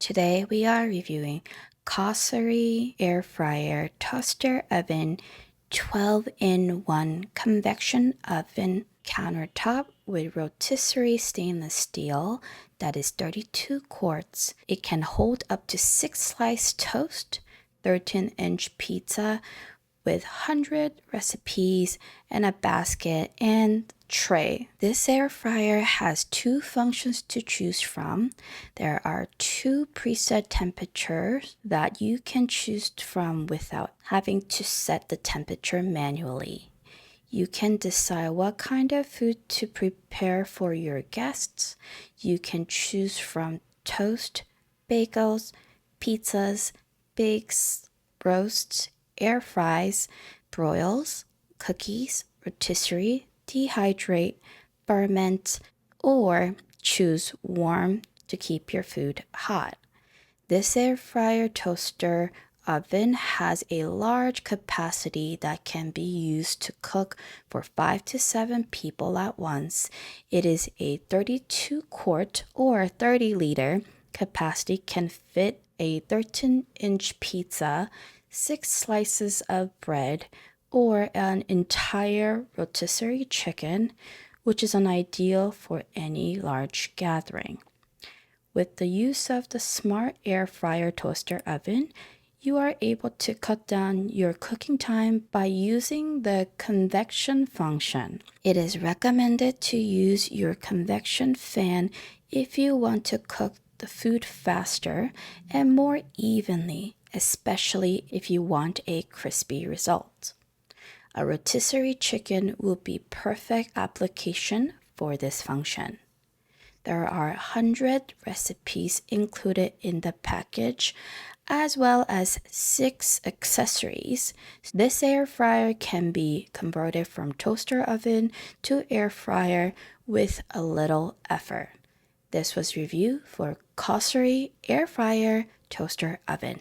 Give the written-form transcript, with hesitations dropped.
Today we are reviewing Cosori Air Fryer Toaster Oven 12-in-1 convection oven countertop with rotisserie stainless steel that is 32 quarts. It can hold up to 6 sliced toast, 13-inch pizza with 100 recipes and a basket and tray. This air fryer has two functions to choose from. There are two preset temperatures that you can choose from without having to set the temperature manually. You can decide what kind of food to prepare for your guests. You can choose from toast, bagels, pizzas, bakes, roasts, air fries, broils, cookies, rotisserie, dehydrate, ferment, or choose warm to keep your food hot. This air fryer toaster oven has a large capacity that can be used to cook for 5 to 7 people at once. It is a 32 quart or 30-liter capacity, can fit a 13-inch pizza, 6 slices of bread, or an entire rotisserie chicken, which is an ideal for any large gathering. With the use of the Smart Air Fryer Toaster Oven, you are able to cut down your cooking time by using the convection function. It is recommended to use your convection fan if you want to cook the food faster and more evenly, especially if you want a crispy result. A rotisserie chicken will be perfect application for this function. There are 100 recipes included in the package, as well as 6 accessories. This air fryer can be converted from toaster oven to air fryer with a little effort. This was review for Cosori Air Fryer Toaster Oven.